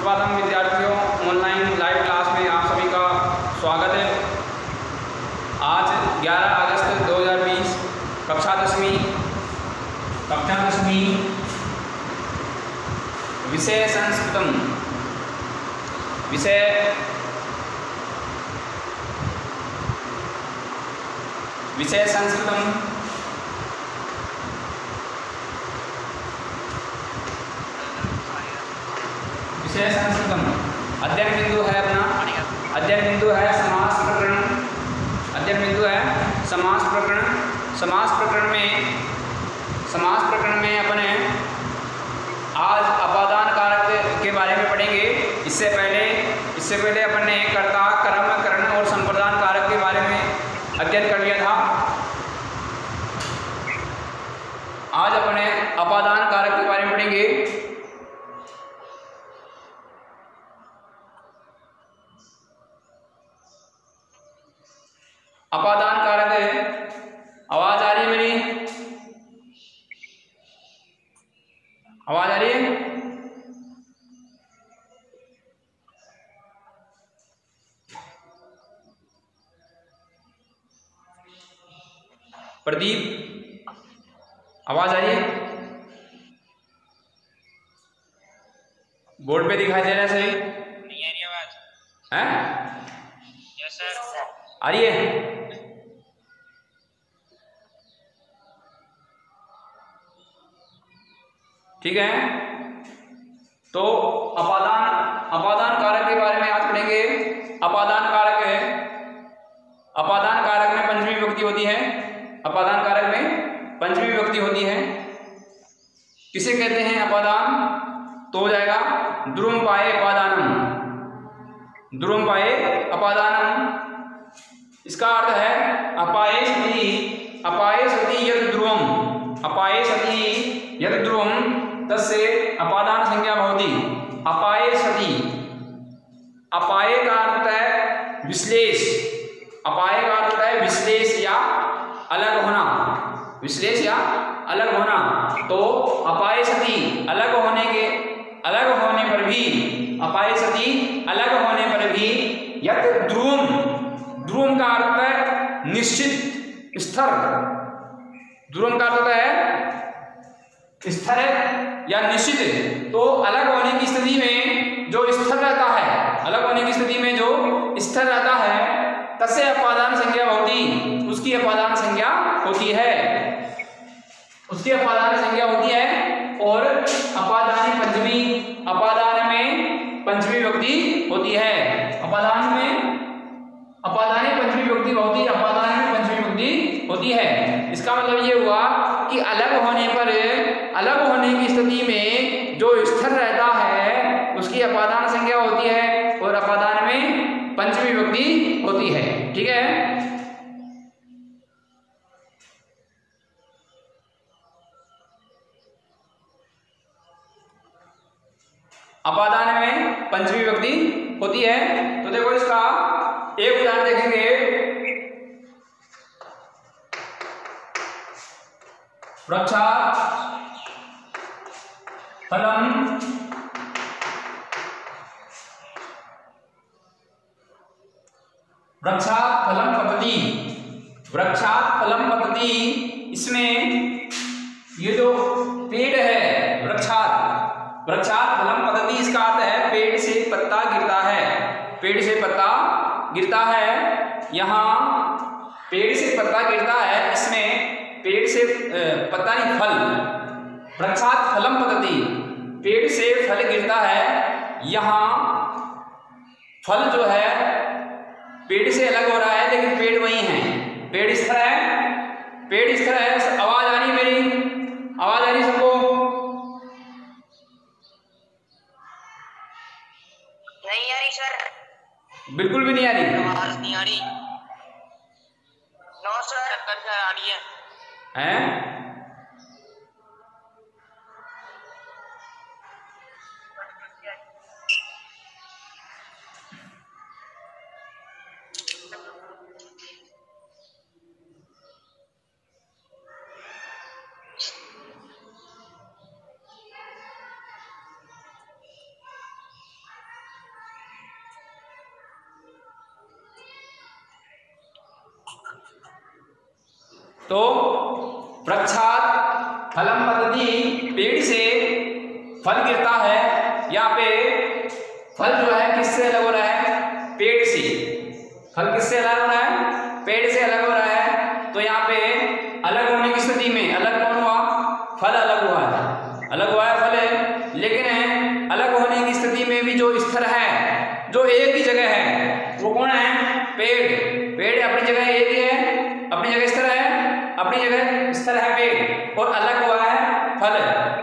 सुप्रभातम विद्यार्थियों, online live class में आप सभी का स्वागत है। आज 11 अगस्त 2020 कक्षा 10वीं विषय संस्कृतम विषय संस्कृतम अध्ययन बिंदु है अपना। अध्ययन बिंदु है समास प्रकरण। अध्ययन बिंदु है समास प्रकरण। समास प्रकरण में अपने आज अपादान कारक के बारे में पढ़ेंगे। इससे पहले अपन ने कर्ता, कर्म, करण और संप्रदान कारक के बारे में अध्ययन कर लिया था। आज अपने अपादान कारक के बारे में पढ़ेंगे। अपादान कारक है। आवाज आ रही है मेरी? आवाज आ रही है? प्रदीप, आवाज आ रही है? बोर्ड पे दिखाई दे रहा है सही? नहीं आ रही आवाज? हैं? Yes sir. आ रही है? ठीक है, तो अपादान कारक के बारे में आज पढ़ेंगे। अपादान कारक है। अपादान कारक में पंचमी विभक्ति होती है। अपादान कारक में पंचमी विभक्ति होती है। किसे कहते हैं अपादान? तो हो जाएगा द्रुम पाए अपादानम। द्रुम पाए अपादानम, इसका अर्थ है अपाये सति यद ध्रुवम। अपाये सति यद ध्रुवम तस्य अपादान संज्ञा भवति। अपाये सति, अपाये का अर्थ है विश्लेष। अपाये का अर्थ है विश्लेष या अलग होना। विश्लेष या अलग होना। तो अपाये सति अलग होने पर भी, अपाये सति अलग होने पर भी यद ध्रुवम, ध्रुवम का अर्थ है निश्चित, स्थिर। ध्रुवम का अर्थ है स्थिर या निश्चित। तो अलग होने की स्थिति में जो स्थिर रहता है, अलग होने की स्थिति में जो स्थिर रहता है, तस्य अपादान संज्ञा होती, उसकी अपादान संज्ञा होती है। उसकी अपादान संज्ञा होती है। और अपादानी पंचमी, अपादान में पंचमी विभक्ति होती है। अपादान में अपादानी पंचमी विभक्ति होती है। अपादान में पंचमी विभक्ति होती है। इसका मतलब ये हुआ कि अलग होने पर, अलग होने की स्थिति में जो स्थिर रहता है उसकी अपादान संज्ञा होती है और अपादान में पंचमी विभक्ति होती है। ठीक है, अपादान में पंचमी विभक्ति होती है। तो देखो इसका एक उदाहरण देखेंगे। वृक्षात् फलम पतति। वृक्षात् फलम पतति, इसमें ये जो पेड़ है, वृक्षात् फलम पतति, इसका अर्थ है पेड़ से पत्ता गिरता है। पेड़ से पत्ता गिरता है। यहाँ पेड़ से पत्ता गिरता है, इसमें पेड़ से पत्ता नहीं, फल। वृक्षात् फलम पतति, पेड़ से फल गिरता है। यहाँ फल जो है पेड़ से अलग हो रहा है, लेकिन पेड़ वही है। पेड़ स्थिर है, पेड़ स्थिर है। आवाज आ रही है मेरी? आवाज आ रही सबको? नहीं आ रही सर। बिल्कुल भी नहीं आ रही? आवाज नहीं आ रही। नो सर, कर आ रही है। हैं? तो वृक्षात् फलम पतति, पेड़ से फल गिरता है। यहाँ पे फल जो है किससे अलग हो रहा है? पेड़ से। फल किससे अलग हो रहा है? पेड़ से अलग हो रहा है। तो यहाँ पे अलग होने की स्थिति में अलग कौन हुआ? फल अलग हुआ है, अलग हुआ है फल है। लेकिन अलग होने की स्थिति में भी जो स्थिर है, जो एक ही जगह है, वो कौन है? पेड़। पेड़ अपनी जगह एक ही है, अपनी जगह स्थिर है, अपनी जगह स्थिर है पेड़, और अलग हुआ है फल।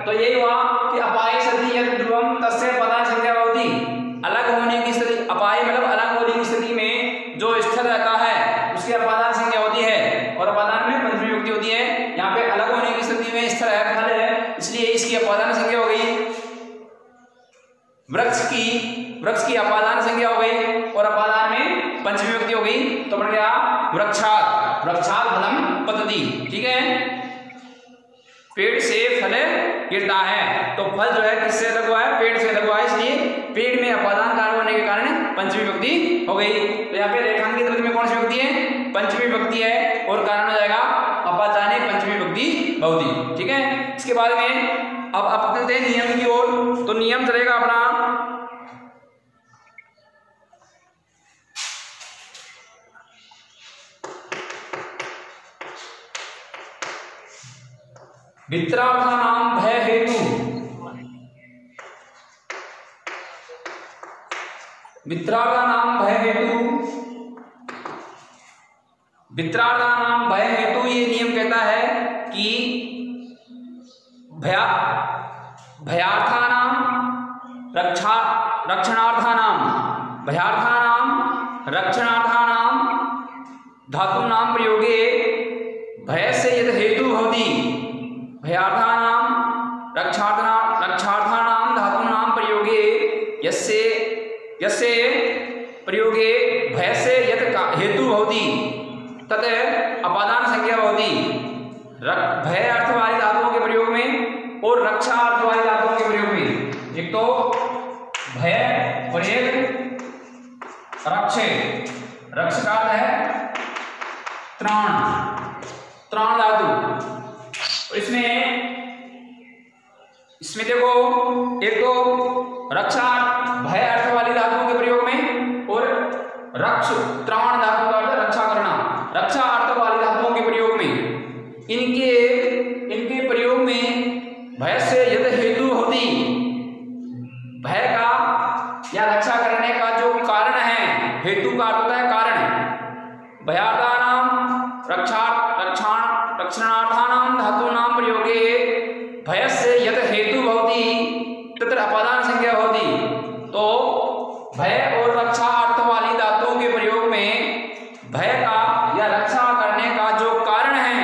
तो यही हुआ कि अपाय सति यद ध्रुवम तस्य पदा संज्ञा भवति। अलग होने की स्थिति, अपाय मतलब अलग होने की स्थिति में जो स्थिर रहता है उसकी अपादान संज्ञा होती है, और अपादान में पंचमी विभक्ति होती है। यहाँ पे अलग होने की स्थिति में स्थिर है, फल है, इसलिए इसकी अपादान संज्ञा हो गई। वृक्ष की अपादान संज्ञा हो गई, और अपादान में पंचमी विभक्ति हो गई। तो बन गया वृक्षात्, वृक्षात् फलम पतति। ठीक है, पेड़ से फल गिरता है। तो फल जो है किससे अलग हुआ है? पेड़ से अलग हुआ है, इसलिए पेड़ में अपादान कारक होने के कारण पंचमी विभक्ति हो गई। तो यहाँ पे रेखांकित विभक्ति में कौन सी विभक्ति है? पंचमी विभक्ति है, और कारण हो जाएगा अपादाने पंचमी विभक्ति भवति। ठीक है, इसके बाद में अब चलते हैं नियम की ओर। तो नियम चलेगा अपना मित्रार्थानाम भय हेतु, मित्रार्थानाम भय हेतु, मित्रार्थानाम भय हेतु ये नियम कहता है कि भयार्थानाम रक्षणार्थानाम, भयार्थानाम रक्षणार्थानाम धातूनां प्रयोगे भय से यद हेतु भवति, भयार्थानां रक्षार्थानां धातूनां प्रयोगे यस्य प्रयोगे भय से यद हेतु भवति तत् अपादान संज्ञा भवति। भय अर्थ वाली धातुओं के प्रयोग में और रक्षा अर्थ वाली धातुओं के प्रयोग में, एक तो भय और एक रक्षे। रक्ष का अर्थ है त्राण, त्राण धातु। इसमें देखो, एक तो रक्षा भय अर्थ वाली धातुओं के प्रयोग में, और रक्ष त्राण धातु का अर्थ रक्षा करना, रक्षा अर्थ वाली धातुओं के प्रयोग में, इनके प्रयोग में भय से यद हेतु होती, भय का या रक्षा करने का जो कारण है, हेतु का अर्थ होता है कारण। भयार्थानाम रक्षणार्थानाम धातूनां प्रयोगे भय से यद हेतु भवति तत्र अपादान संज्ञा भवति। तो भय और रक्षा अर्थ वाली धातुओं के प्रयोग में भय का या रक्षा करने का जो कारण है,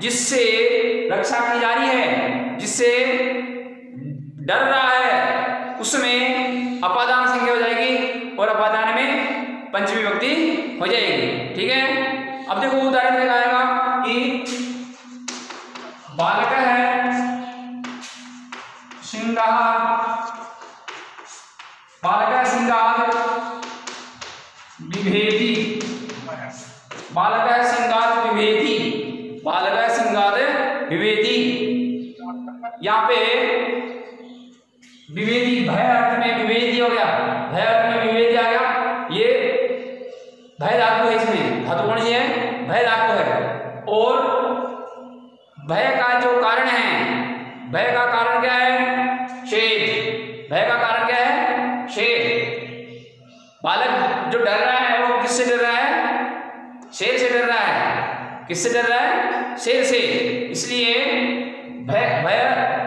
जिससे रक्षा की जा रही है, जिससे डर रहा है, उसमें अपादान संज्ञा हो जाएगी, और अपादान में पंचमी विभक्ति हो जाएगी। ठीक है, अब देखो उदाहरण दिखाएगा कि बालक है सिंगार, बालक सिंगार विभेदी, बालक सिंगार विभेदी, बालक सिंगार विभेदी। यहाँ पे विभेदी भय अर्थ में विभेदी हो गया, भय अर्थ में विभेदी आ गया। ये भय धातु है, इसमें धातु कौन सी है? भय धातु है। और भय का जो कारण है, भय का कारण क्या है? शेर। भय का कारण क्या है? शेर। बालक जो डर रहा है वो किससे डर रहा है? शेर से डर रहा है। किससे डर रहा है? शेर से। इसलिए भय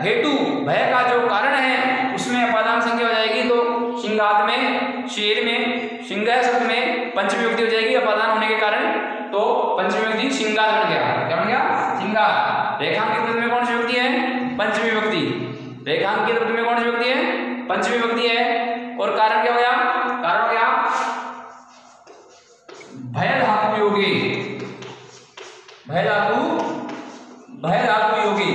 हेतु, भय का जो कारण है उसमें अपादान संज्ञा हो जाएगी। तो सिंगाद में, शेर में, सिंगा शब्द में पंचमी विभक्ति हो जाएगी अपादान होने के कारण। तो पंचमी विभक्ति सिंगाद बन गया। क्या बन गया? सिंगाद। रेखांकित वृत्त में कौन सी विभक्ति है? पंचमी विभक्ति। रेखांकित वृत्त में कौन सी विभक्ति है? पंचमी विभक्ति है। और कारण क्या हो गया? कारण हो गया भय धातु योगी, भय धातु योगी,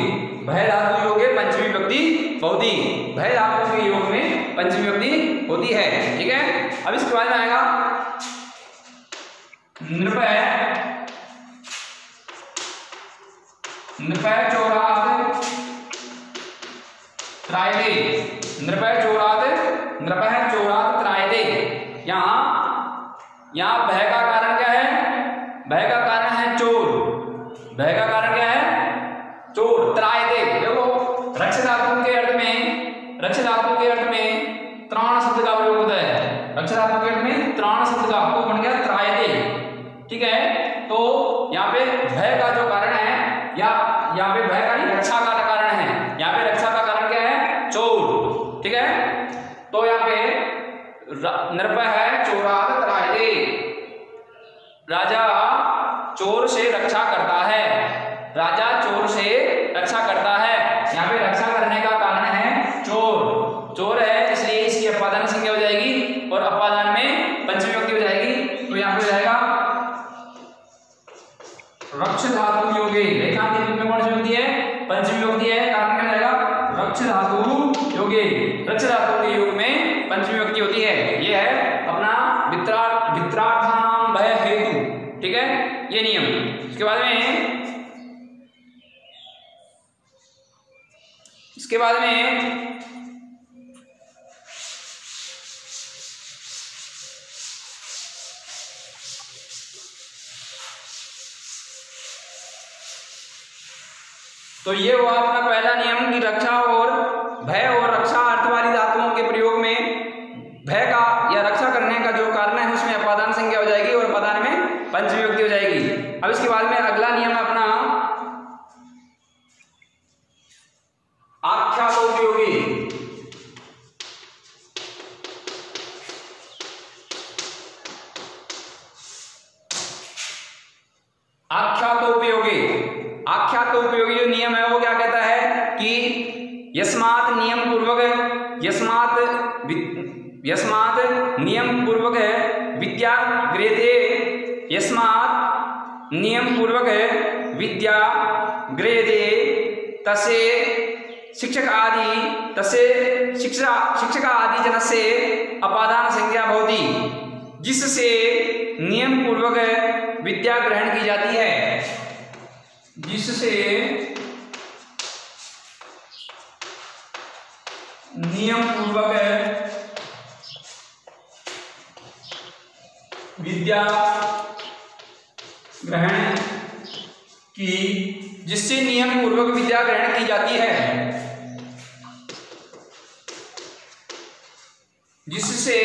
भय धातु योगे पंचमी विभक्ति होती, भय धातु के योग में पंचमी विभक्ति होती है। ठीक है, अब इसके बाद में आएगा नृपय, नृपय चोरात त्रायते, नृपय चोरात त्रायते। यहाँ भय का कारण क्या है? भय का कारण है चोर। भय का कारण क्या है? चोर। त्रायते, देखो रक्ष धातु के अर्थ में त्राण शब्द का प्रयोग होता है। रक्ष धातु के अर्थ में त्राण शब्द का तो बन गया त्रायते। ठीक है, तो यहाँ पे भय का जो कारण है, या यहाँ पे भय का नहीं, रक्षा का कारण है। यहाँ पे रक्षा का कारण क्या है? चोर। ठीक है, तो यहाँ पे नृपय है चोरात त्रायते, राजा चोर से रक्षा करता है। राजा चोर से रक्षा करता है। यहाँ पे रक्षा करने का कारण है चोर। चोर है इसलिए इसकी अपादान संज्ञा हो जाएगी और अपादान में पंचमी विभक्ति हो जाएगी। तो यहाँ पे हो जाएगा रक्ष धातु योगे। रेखांकित में कौन सी विभक्ति है? पंचमी विभक्ति है। कारण क्या रहेगा? रक्ष धातु योगे। रक्ष धातु के योग में पंचमी विभक्ति होती है। ये है अपना वित्रार्थानाम भय हेतु। ठीक है, ये नियम। इसके बाद में तो ये हुआ अपना पहला नियम कि रक्षा और भय और रक्षा अर्थ वाली धातुओं के प्रयोग में भय का या रक्षा करने का जो कारण है उसमें अपादान संज्ञा हो जाएगी और अपादान में पंचमी विभक्ति हो जाएगी। अब इसके बाद में अगला नियम अपना आख्यातोपयोगी। आख्यातोपयोगी जो नियम है वो क्या कहता है कि यस्मात् नियम पूर्वक विद्या गृह्यते, यस्मात् नियम पूर्वक विद्या गृह्यते तस्य शिक्षक आदि जनस्य अपादान संज्ञा भवति, जिससे नियम पूर्वक विद्या ग्रहण की जाती है। जिससे नियम पूर्वक विद्या ग्रहण की, जिससे नियम पूर्वक विद्या ग्रहण की जाती है। जिससे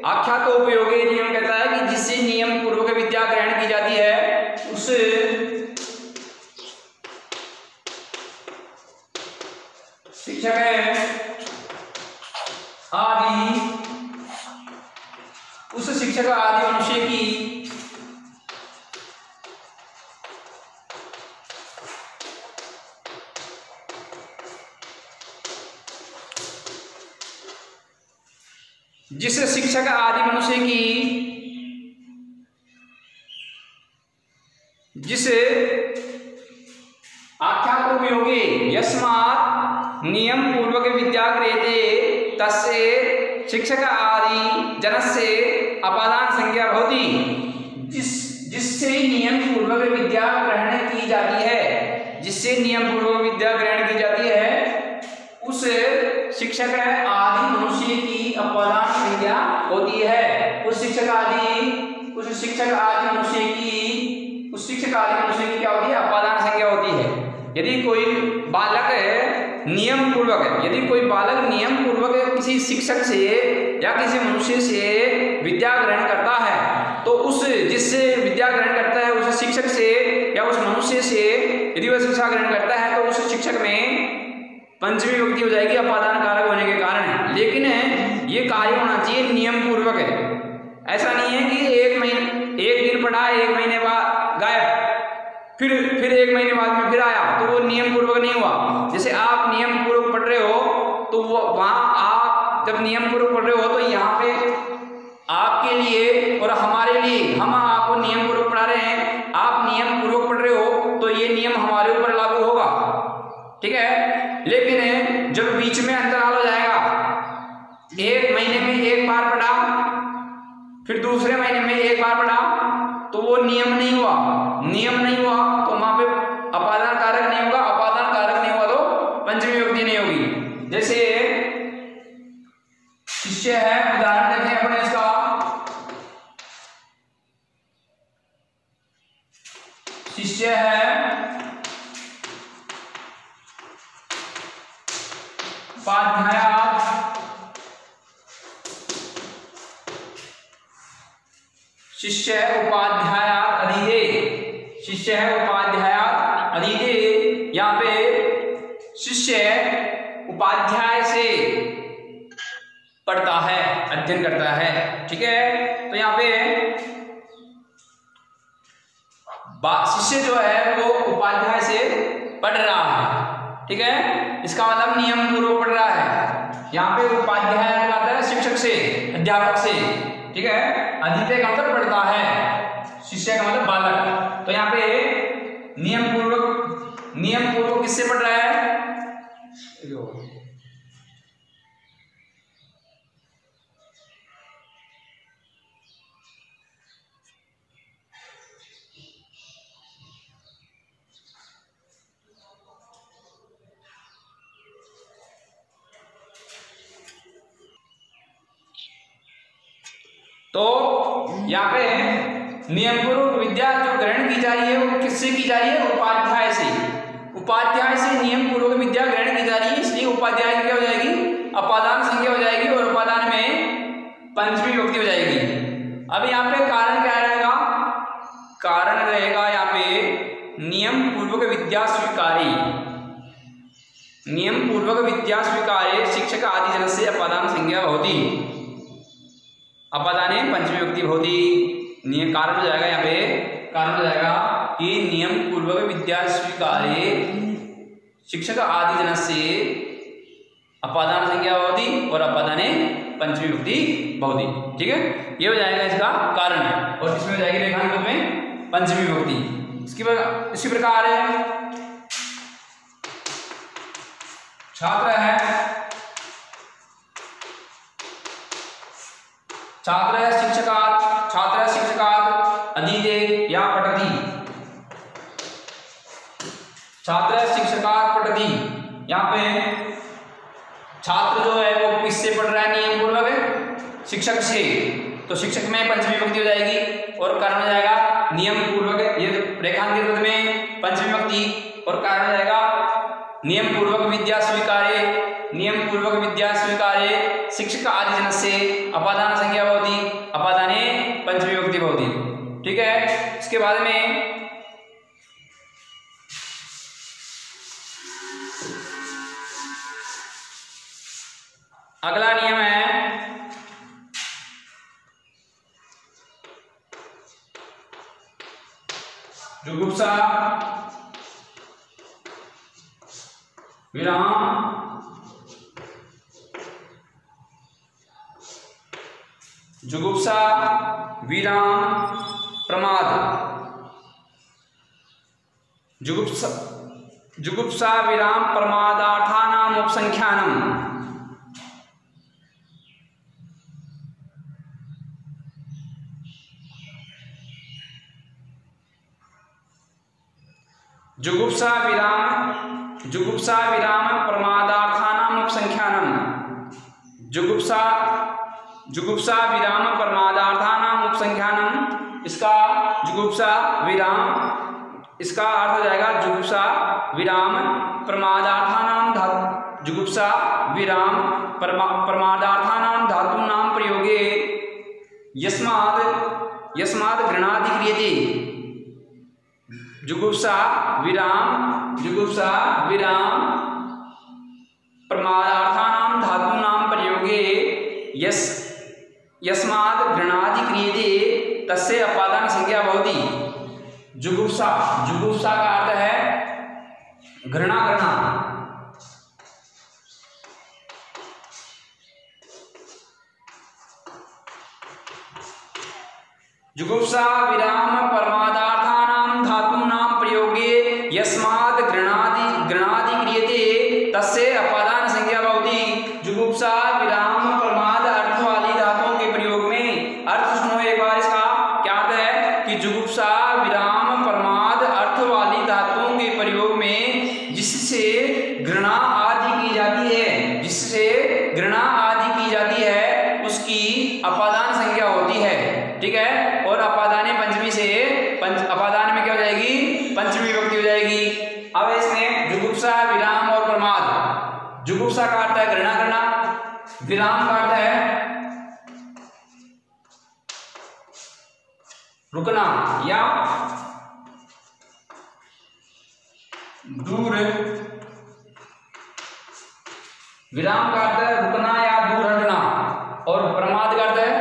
आख्यातोपयोगी नियम कहता है कि जिससे नियम पूर्वक विद्या ग्रहण की जाती है उस शिक्षक आदि मनुष्य की जिस शिक्षक आदि मनुष्य की जिस आख्यातोपयोगी यस्मात् नियम पूर्वक विद्या गृह्यते तस्य शिक्षक आदि जनस्य अपादान संज्ञा भवति, जिससे नियम पूर्वक विद्या ग्रहण की जाती है। जिससे नियम पूर्वक विद्या ग्रहण की जाती है उस शिक्षक आदि मनुष्य की अपादान संज्ञा होती है। उस शिक्षक आदि मनुष्य की क्या होती है? अपादान संज्ञा होती है। यदि कोई बालक नियम पूर्वक किसी शिक्षक से या किसी मनुष्य से विद्या ग्रहण करता है तो उस जिससे विद्या ग्रहण करता है उस शिक्षक से या उस मनुष्य से यदि वह शिक्षा ग्रहण करता है तो उस शिक्षक में पंचमी विभक्ति हो जाएगी अपादान कारक होने के कारण। लेकिन ये कार्य होना चाहिए नियम पूर्वक है। ऐसा नहीं है कि एक दिन पढ़ा, 1 महीने बाद गायब, फिर 1 महीने बाद में फिर आया, तो वो नियम पूर्वक नहीं हुआ। जैसे आप नियम पूर्वक पढ़ रहे हो तो वो वहां आप जब नियम पूर्वक पढ़ रहे हो तो यहाँ पे आपके लिए और हमारे लिए, हम आपको नियम पूर्वक पढ़ा रहे हैं, आप नियम पूर्वक पढ़ रहे हो तो ये नियम हमारे ऊपर लागू होगा। ठीक है, लेकिन जब बीच में अंतराल हो जाएगा, 1 महीने में 1 बार पढ़ा, फिर दूसरे महीने में 1 बार पढ़ा, तो वो नियम नहीं हुआ तो वहां पे अपादान कारक नहीं होगा, अपादान कारक नहीं होगा तो पंचमी विभक्ति नहीं होगी। जैसे शिष्य है, उदाहरण देखें अपने इसका, शिष्य है उपाध्यायात्, शिष्य है उपाध्यायात् अधीते, शिष्य है उपाध्यायात् अधीते। यहाँ पे शिष्य उपाध्याय से पढ़ता है, अध्ययन करता है, ठीक है। तो यहाँ पे शिष्य जो है वो उपाध्याय से पढ़ रहा है, ठीक है। इसका मतलब नियम पूर्वक पढ़ रहा है। यहाँ पे उपाध्याय का मतलब शिक्षक से, अध्यापक से, ठीक है। अधीते का मतलब पढ़ता है, शिष्य का मतलब बालक। तो यहाँ पे नियम पूर्वक किससे पढ़ रहा है? तो यहाँ पे नियम पूर्वक विद्या जो ग्रहण की जा रही है वो किससे की जा रही है? उपाध्याय से। उपाध्याय से नियम पूर्वक विद्या ग्रहण की जा रही है, इसलिए उपाध्याय क्या हो जाएगी? अपादान संज्ञा हो जाएगी और उपादान में पंचमी विभक्ति हो जाएगी। अब यहाँ पे कारण क्या रहेगा? कारण रहेगा यहाँ पे नियम पूर्वक विद्या स्वीकारी, नियम पूर्वक विद्या स्वीकारे शिक्षक आदि जन से अपादान संज्ञा होती, अपादाने पंचमी विभक्ति होती। नियम कारण हो जाएगा, यहाँ पे कारण हो जाएगा कि नियम पूर्वक विद्या स्वीकारे शिक्षक आदि जन से अपादान संज्ञा होती और अपादाने पंचमी विभक्ति होती, ठीक है। ये हो जाएगा इसका कारण, और इसमें हो जाएगी रेखांकित में पंचमी विभक्ति। इसी प्रकार छात्र है, छात्र है शिक्षकात्, छात्र है शिक्षकात् अधीते या पठति, छात्र है शिक्षकात् पठति। यहाँ पे छात्र जो है वो किससे पढ़ रहा है? नियम पूर्वक शिक्षक से, तो शिक्षक में पंचमी विभक्ति हो जाएगी और कारण हो जाएगा नियम पूर्वक, ये रेखांकित में पंचमी विभक्ति, और कारण हो जाएगा नियम पूर्वक विद्या स्वीकारे, नियम पूर्वक विद्या स्वीकारे शिक्षक आदि जन से अपादान संज्ञा होती, अपादाने पंचमी विभक्ति होती, ठीक है। इसके बाद में अगला नियम है जुगुप्सा विराम जुगुप्सा विराम प्रमाद, जुगुप्सा विराम प्रमादार्थानाम उपसंख्यानम, जुगुप्सा विराम प्रमादार्थानाम उपसंख्यानम, जुगुप्सा विराम प्रमादार्थानाम उपसंख्यानम। इसका जुगुप्सा विराम, इसका अर्थ हो जाएगा जुगुप्सा विराम प्रमादार्थानाम धातु, जुगुप्सा विराम प्रमादार्थानाम धातूनां प्रयोगे यस्मात् गृह्णाति क्रियते। जुगुप्सा विराम प्रमादार्थानां धातूनां प्रयोगे यस्मात् गृह्णाति क्रियते तस्य अपादान संज्ञा भवति। जुगुप्सा का अर्थ है घृणा करना, जुगुप्सा विराम प्रमादार्थानां धातूनां प्रयोगे यस्मात् गृह्णाति क्रियते तस्य अपादान संज्ञा भवति। जुगुप्सा विराम प्रमाद अर्थ वाली धातुओं के प्रयोग में, अर्थ सुनो एक बार इसका क्या अर्थ है कि जुगुप्सा विराम प्रमाद अर्थ वाली धातुओं के प्रयोग जिससे घृणा आदि की जाती है उसकी अपादान संज्ञा होती है, ठीक है। और अपादाने पंचमी से अपादान में क्या हो जाएगी, पंचमी विभक्ति हो जाएगी। अब इसमें जुगुप्सा, विराम और प्रमाद। जुगुप्सा का अर्थ है घृणा करना, विराम का अर्थ है रुकना या दूर, विराम का अर्थ है रुकना या दूर हटना, और प्रमाद का अर्थ है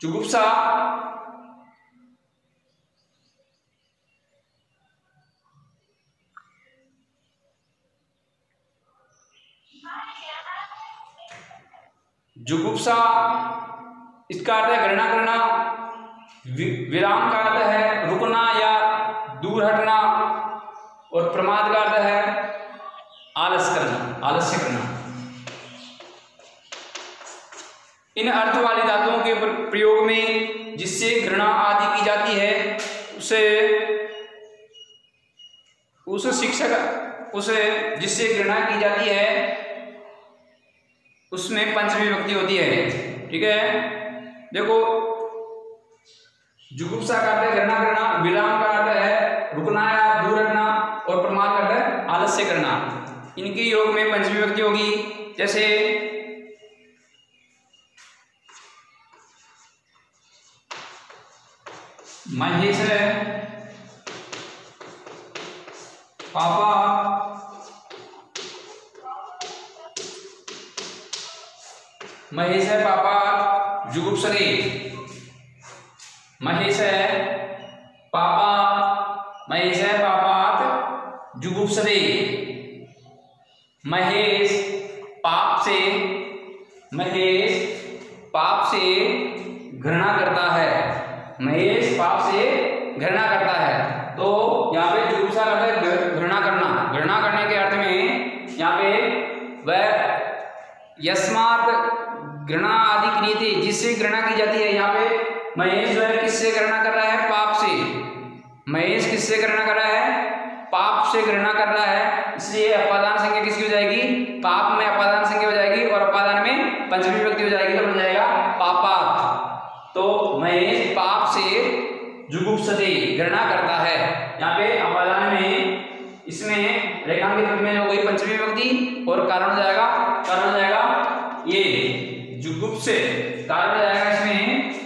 जुगुप्सा, जुगुप्सा इसका अर्थ है घृणा करना, विराम का अर्थ है रुकना या दूर हटना, और प्रमाद का अर्थ है आलस्य करना। इन अर्थ वाली धातुओं के प्रयोग में जिससे घृणा आदि की जाती है उसे जिससे घृणा की जाती है उसमें पंचमी विभक्ति होती है, ठीक है। देखो, जुगुप्सा का अर्थ है घृणा करना, विराम का अर्थ है रुकना या दूर हटना, और प्रमाद का अर्थ है आलस्य करना। इनके योग में पंचमी विभक्ति होगी। जैसे महेश है पापा, महेश है पापा जुगुप्सरे, महेश है पापा, महेश है पापात जुगुप्सरे। महेश पाप से घृणा करता है, महेश पाप से घृणा करता है। तो यहाँ पे जुगुप्सा का अर्थ है घृणा करना। घृणा करने के अर्थ में यहाँ पे वह यस्मात घृणा आदि क्रियते, जिससे घृणा की जाती है। यहाँ पे महेश जो है किससे घृणा कर रहा है, पाप से। महेश किससे घृणा कर रहा है, पाप से घृणा कर रहा है, इसलिए अपादान संज्ञा किसकी हो जाएगी, पाप में अपादान संज्ञा हो जाएगी, और अपादान में पंचमी विभक्ति हो जाएगी, तो बन जाएगा पापात। तो महेश पाप से जुगुप्सते घृणा करता है। यहाँ पे अपादान में इसमें रेखांकित रूप में हो गई पंचमी विभक्ति, और कारण हो जाएगा ये जुगुप्से, कारण हो जाएगा इसमें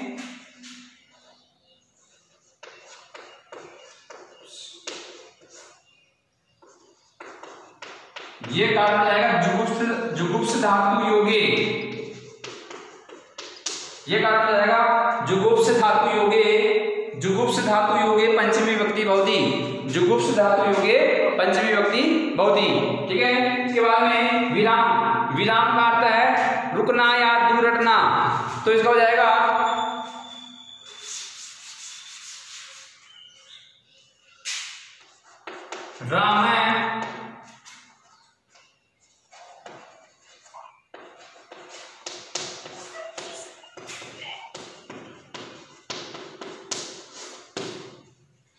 ये कारण हो जाएगा जुगुप्स धातु योगे, ये कारण हो जाएगा जुगुप्स धातु योगे, जुगुप्स धातु योगे पंचमी विभक्ति भवति, जुगुप्स धातु योगे पंचमी विभक्ति भवति, ठीक है। इसके बाद में विराम, विराम का अर्थ है रुकना या दूर हटना, तो इसका हो जाएगा राम है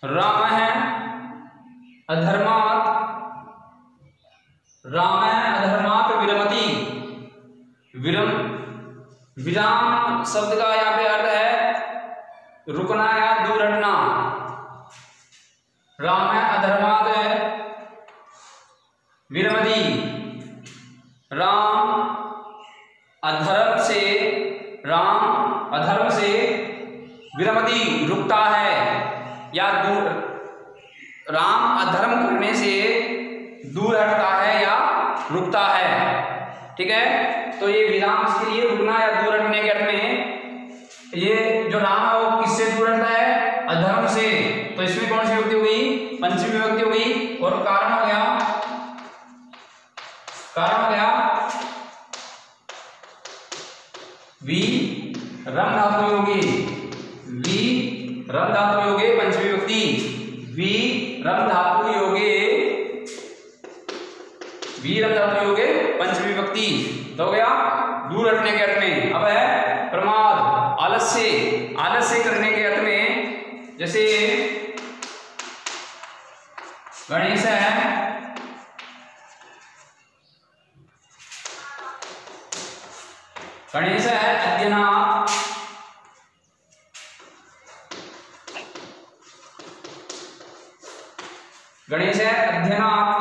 राम है अधर्मात्, राम है अधर्मात् विरमति, विराम शब्द का यहाँ पे अर्थ है रुकना या दूर हटना। राम है अधर्मात् विरमति, राम अधर्म से विरमति रुकता है या दूर, राम अधर्म करने से दूर हटता है या रुकता है, ठीक है। तो ये विराम इसके लिए रुकना या दूर हटने के अर्थ में, ये जो राम है वो किससे दूर हटता है, अधर्म से, तो इसमें कौन सी विभक्ति हो गई, पंचमी विभक्ति हो गई। और कारण हो गया वी रम धातु योगी, वी रम धातु योगे पंचमी विभक्ति, वी रम धातु योगे, वी रम धातु धातु योगे पंचमी विभक्ति। तो हो गया दूर हटने के अर्थ में। अब है प्रमाद, आलस्य, आलस्य करने के अर्थ में, जैसे गणेश है, गणेश है अध्ययनात्, गणेश है अध्ययनात्,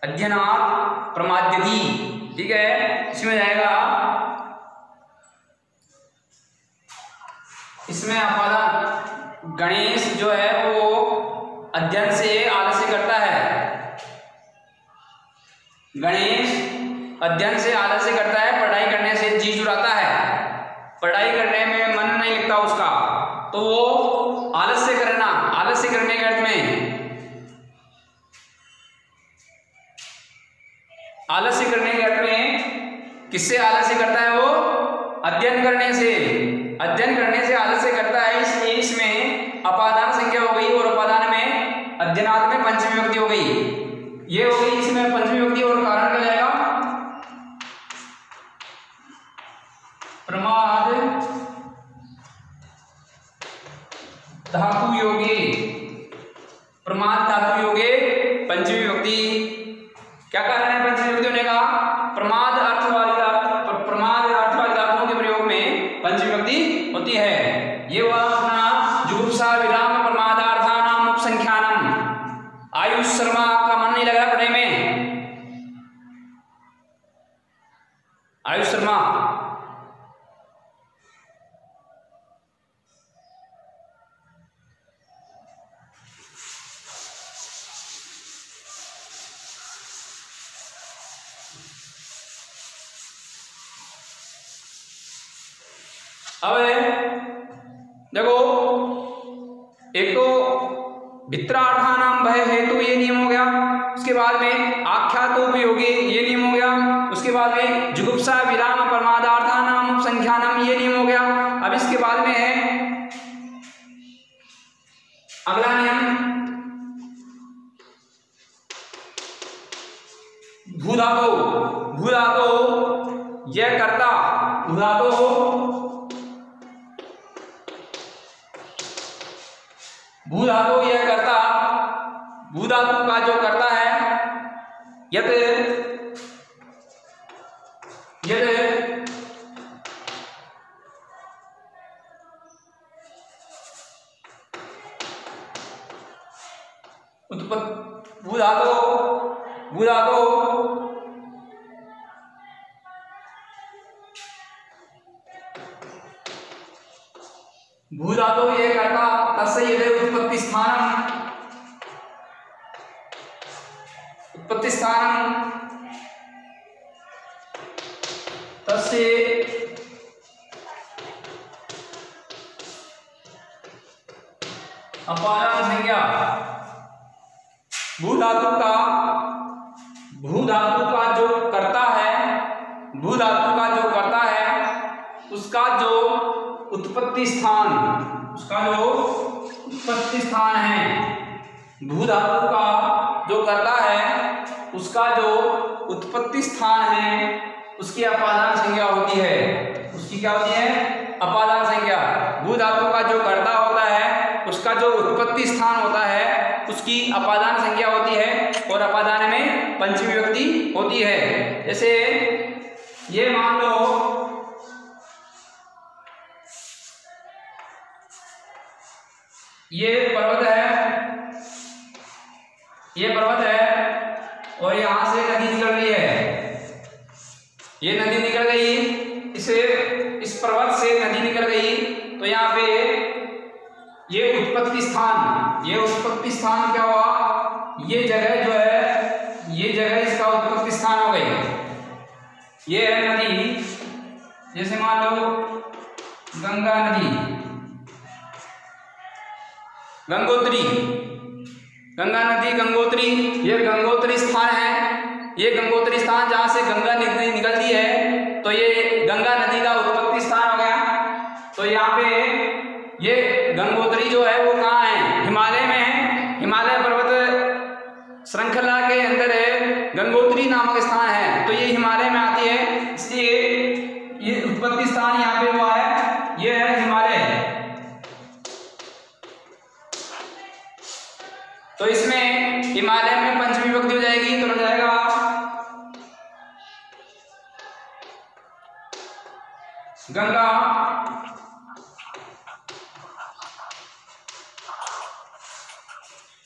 अध्ययनात् प्रमाद्यति। ठीक है, इसमें जाएगा, इसमें अपादान गणेश जो है वो अध्ययन से आलस्य करता है, गणेश अध्ययन से आलस्य करता है, पढ़ाई करने से जी चुराता है, पढ़ाई करने में मन नहीं लगता उसका, तो वो आलस्य करना, आलस्य करने के अर्थ में, आलस्य करने के अर्थ में किससे आलस्य करता है वो? अध्ययन करने से, अध्ययन करने से आलस्य करता है, इसलिए इसमें अपादान संज्ञा हो गई और अपादान में अध्ययनात् में पंचमी विभक्ति हो गई। ये हो गई इसमें पंचमी विभक्ति और कारण क्या जाएगा? प्रमाद धातु योगे, प्रमाद धातु योगे पंचमी विभक्ति। क्या कारण है पंचमी विभक्ति होने का? प्रमाद अर्थ वाली धातु, प्रमाद अर्थ वाली धातुओं के प्रयोग में पंचमी विभक्ति होती है। ये हुआ अपना जुगुप्सा विराम प्रमादार्थानाम उपसंख्यानम। आयुष शर्मा का मन नहीं लग रहा पढ़ाई में, आयुष शर्मा अब देखो, एक तो भित्रार्थानाम भय हेतु ये नियम हो गया, उसके बाद में आख्यातोपयोगी ये नियम हो गया, उसके बाद में जुगुप्सा विराम प्रमादार्थानाम उपसंख्यानम ये नियम हो गया। अब इसके बाद में है अगला नियम भूधातो, भूधातो यह कर्ता, भूधातो, भूधातु यह कर्ता, भूधातु का जो कर्ता है, यत यत उत्पत्ति, भूधातु, भूधातु भूधातु ये कर्ता, तस्य यदि उत्पत्ति स्थानम, उत्पत्ति स्थानम तस्य अपादान संज्ञा। भूधातु का, भूधातु का जो कर्ता है, भूधातु का जो कर्ता है उसका जो उत्पत्ति स्थान, उसका जो उत्पत्ति स्थान है, भूधातु का जो करता है उसका जो उत्पत्ति स्थान है उसकी अपादान संज्ञा होती है। उसकी क्या होती है? अपादान संज्ञा। भूधातु का जो कर्ता होता है उसका जो उत्पत्ति स्थान होता है उसकी अपादान संज्ञा होती है और अपादान में पंचमी विभक्ति होती है। जैसे ये मान लो ये पर्वत है, ये पर्वत है और यहां से नदी निकल रही है, ये नदी निकल गई, इस पर्वत से नदी निकल गई, तो यहाँ पे ये उत्पत्ति स्थान, ये उत्पत्ति स्थान क्या हुआ? ये जगह जो है, ये जगह इसका उत्पत्ति स्थान हो गई। ये है नदी, जैसे मान लो गंगा नदी, गंगोत्री, गंगा नदी गंगोत्री, ये गंगोत्री स्थान है। ये गंगोत्री स्थान जहां से गंगा नदी निकलती है तो ये गंगा नदी का उत्पत्ति स्थान हो गया। तो यहाँ पे ये गंगोत्री जो है वो कहाँ है? हिमालय में है। हिमालय पर्वत श्रृंखला के अंदर है गंगोत्री नामक नामक स्थान है, तो ये हिमालय में आती है, इसलिए ये उत्पत्ति स्थान यहाँ पे हुआ है, ये है हिमालय। तो इसमें हिमालय में पंचमी विभक्ति हो जाएगी, तो हो जाएगा गंगा,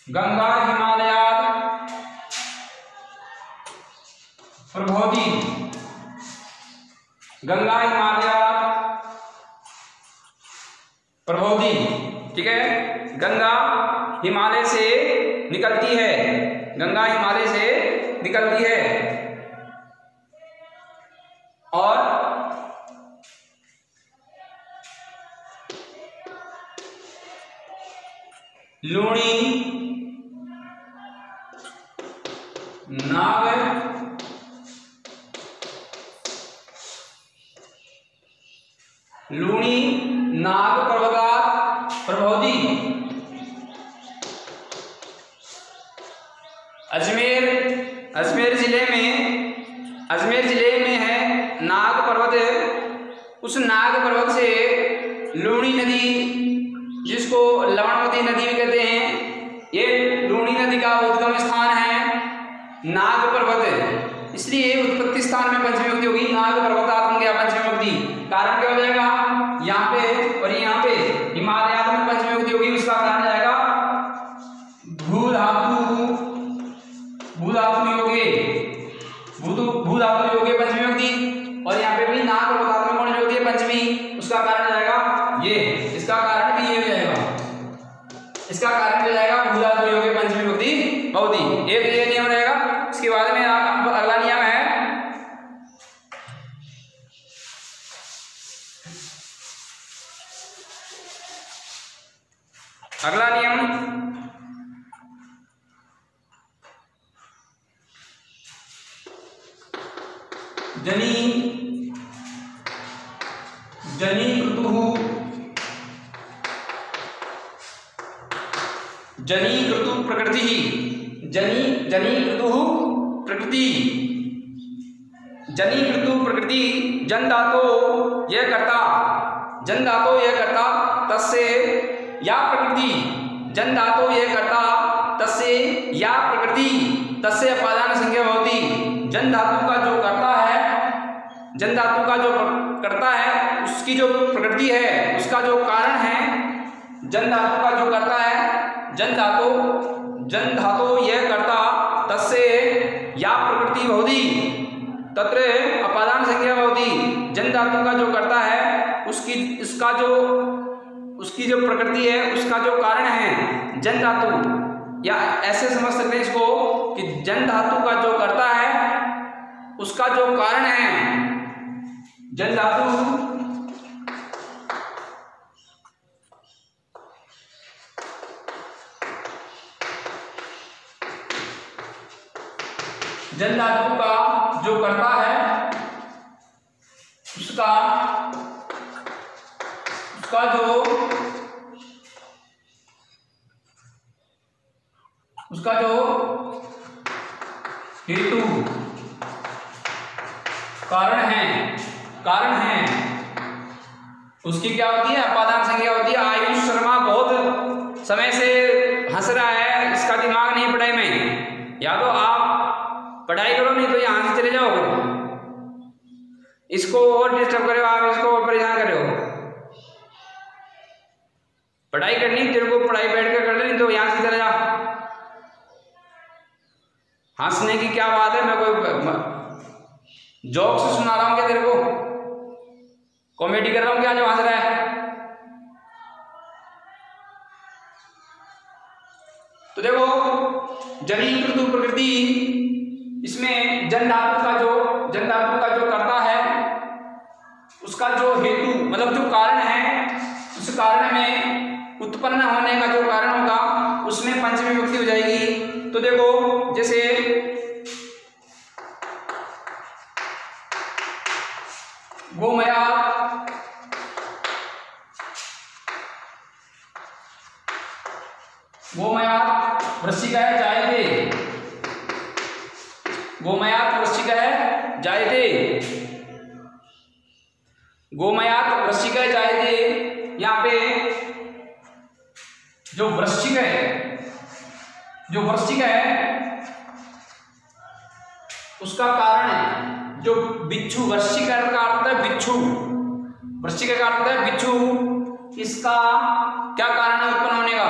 गंगा हिमालयात् प्रभवति, गंगा हिमालयात् प्रभवति। ठीक है, गंगा हिमालय से निकलती है, गंगा हिमालय से निकलती है। और लूणी नाग लूणी नाग पर्वतात् प्रभवति। अजमेर जिले में है नाग पर्वत। उस नाग पर्वत से लूणी नदी, जिसको लवणवती नदी भी कहते हैं, ये लूणी नदी का उद्गम स्थान है नाग पर्वत। इसलिए उत्पत्ति स्थान में पंचमी विभक्ति होगी, नाग पर्वतात् बन गया पंचमी विभक्ति। कारण क्या हो जाएगा, यहाँ पे और यहाँ पे हिमालयात् में पंचमी विभक्ति होगी, उसका कारण जाएगा भू धातु योगे पंचमी विभक्ति। और यहाँ पे भी नाग पर्वतात् में कौन विभक्ति है, पंचमी, उसका कारण जाएगा ये, इसका कारण भी ये हो जाएगा, इसका कारण हो जाएगा भू धातु योगे पंचमी विभक्ति भवति। एक ये नियम रहेगा। इसके बाद में अगला नियम है अगला नियम जनीकृतु प्रकृति, जनीकृतु प्रकृति, जनीकृतु प्रकृति, जन धातो यह करता, तस्य या प्रकृति, जन धातो यह करता, तस्य या प्रकृति, तस्य अपादान संज्ञा भवति। जन धातु का जो करता है, उसकी जो प्रकृति है, उसका जो कारण है, जन धातु का जो करता है, जन धातो यह करता, तस्य या प्रकृति भवति, तत्र अपादान संज्ञा भवति। जन धातु का जो करता है, उसकी जो प्रकृति है, उसका जो कारण है जन धातु, या ऐसे समझ सकते हैं इसको कि जन धातु का जो करता है, उसका जो कारण है जन धातु, जन धातु का जो करता है, उसका जो हेतु कारण है उसकी क्या होती है, अपादान संज्ञा होती है। आयुष शर्मा बहुत समय से हंस रहा है, इसका दिमाग नहीं पढ़ाई में, या तो आप पढ़ाई करो, नहीं तो यहां से चले जाओ। इसको और डिस्टर्ब करे हो आप, इसको और परेशान करे हो। पढ़ाई करनी तेरे को, पढ़ाई बैठ कर ले, नहीं तो यहां से चले जा। हंसने की क्या बात है, मैं कोई जोक्स सुना रहा हूं क्या तेरे को, कॉमेडी कर रहा हूं क्या जो हंस रहा है। तो देखो, जनीकृतु प्रकृति, इसमें जन धातु का जो करता है, उसका जो हेतु मतलब जो कारण है, उस कारण में उत्पन्न होने का जो कारण होगा, उसमें पंचमी विभक्ति हो जाएगी। तो देखो, जैसे गोमया, वृश्चिकाय जायते, गोमयात वृश्चिक है जायते, गोमयात वृश्चिक है जायते। यहाँ पे जो वृश्चिक है, जो वृश्चिक है उसका कारण है जो बिच्छू, वृश्चिक का अर्थ है बिच्छू, वृश्चिक का अर्थ है बिच्छू। इसका क्या कारण है उत्पन्न होने का?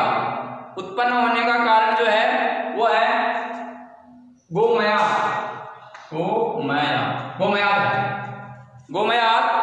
उत्पन्न होने का कारण जो है वो है गोमयात, गोमयात, गोमयात है, गोमयात